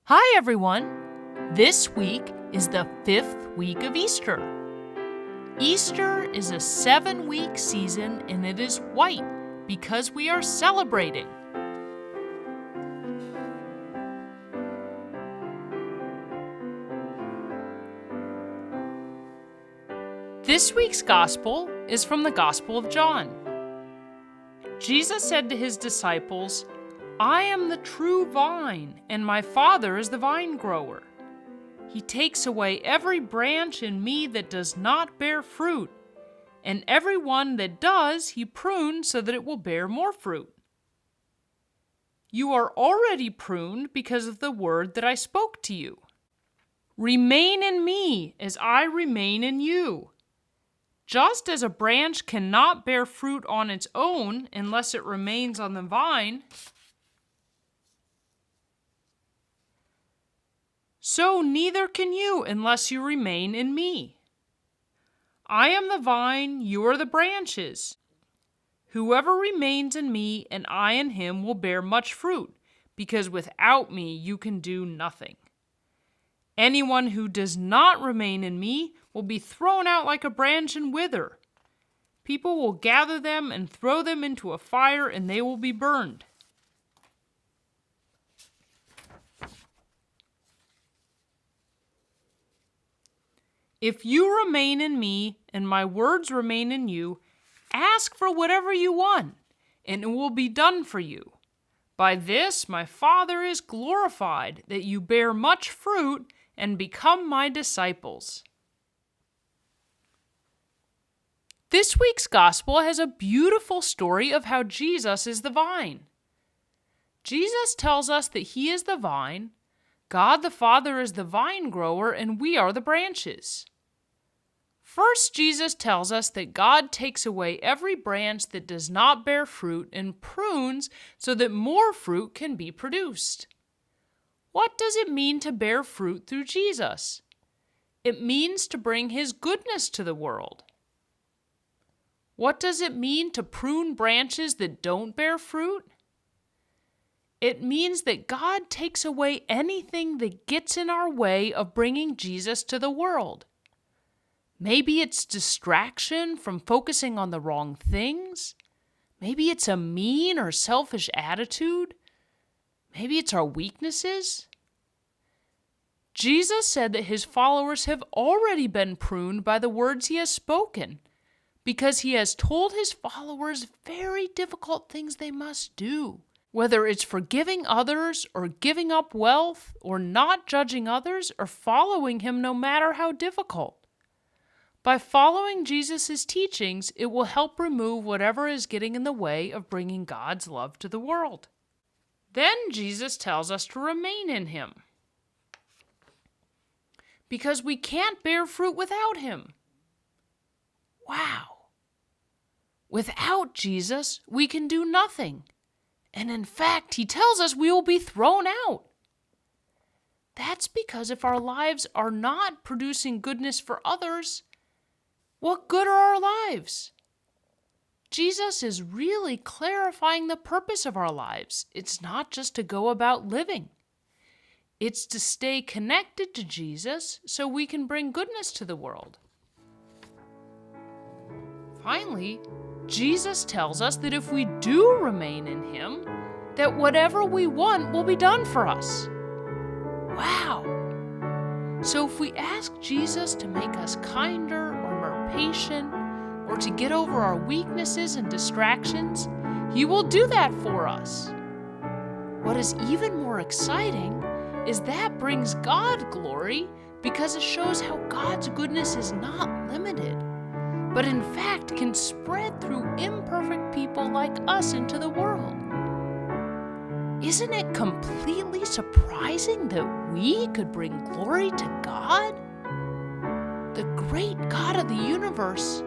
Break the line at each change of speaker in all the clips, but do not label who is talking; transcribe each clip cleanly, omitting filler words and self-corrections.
Hi, everyone. This week is the 5th week of Easter. Easter is a 7-week season and it is white because we are celebrating. This week's gospel is from the Gospel of John. Jesus said to his disciples, "I am the true vine, and my Father is the vine grower. He takes away every branch in me that does not bear fruit, and every one that does he prunes so that it will bear more fruit. You are already pruned because of the word that I spoke to you. Remain in me as I remain in you. Just as a branch cannot bear fruit on its own unless it remains on the vine, so neither can you unless you remain in me. I am the vine, you are the branches. Whoever remains in me and I in him will bear much fruit, because without me you can do nothing. Anyone who does not remain in me will be thrown out like a branch and wither. People will gather them and throw them into a fire, and they will be burned. If you remain in me and my words remain in you, ask for whatever you want, and it will be done for you. By this my Father is glorified, that you bear much fruit and become my disciples." This week's gospel has a beautiful story of how Jesus is the vine. Jesus tells us that he is the vine, God the Father is the vine grower, and we are the branches. First, Jesus tells us that God takes away every branch that does not bear fruit and prunes so that more fruit can be produced. What does it mean to bear fruit through Jesus? It means to bring his goodness to the world. What does it mean to prune branches that don't bear fruit? It means that God takes away anything that gets in our way of bringing Jesus to the world. Maybe it's distraction from focusing on the wrong things. Maybe it's a mean or selfish attitude. Maybe it's our weaknesses. Jesus said that his followers have already been pruned by the words he has spoken, because he has told his followers very difficult things they must do. Whether it's forgiving others or giving up wealth or not judging others or following him no matter how difficult. By following Jesus' teachings, it will help remove whatever is getting in the way of bringing God's love to the world. Then Jesus tells us to remain in him, because we can't bear fruit without him. Wow! Without Jesus, we can do nothing. And in fact, he tells us we will be thrown out. That's because if our lives are not producing goodness for others, what good are our lives? Jesus is really clarifying the purpose of our lives. It's not just to go about living. It's to stay connected to Jesus so we can bring goodness to the world. Finally, Jesus tells us that if we do remain in him, that whatever we want will be done for us. Wow! So if we ask Jesus to make us kinder or more patient, or to get over our weaknesses and distractions, he will do that for us. What is even more exciting is that brings God glory, because it shows how God's goodness is not limited, but in fact can spread through imperfect people like us into the world. Isn't it completely surprising that we could bring glory to God? The great God of the universe.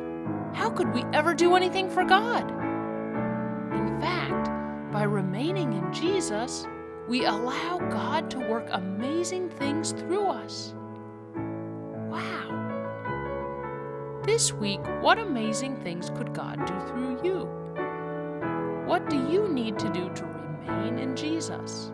How could we ever do anything for God? In fact, by remaining in Jesus, we allow God to work amazing things through us. Wow! This week, what amazing things could God do through you? What do you need to do to remain in Jesus?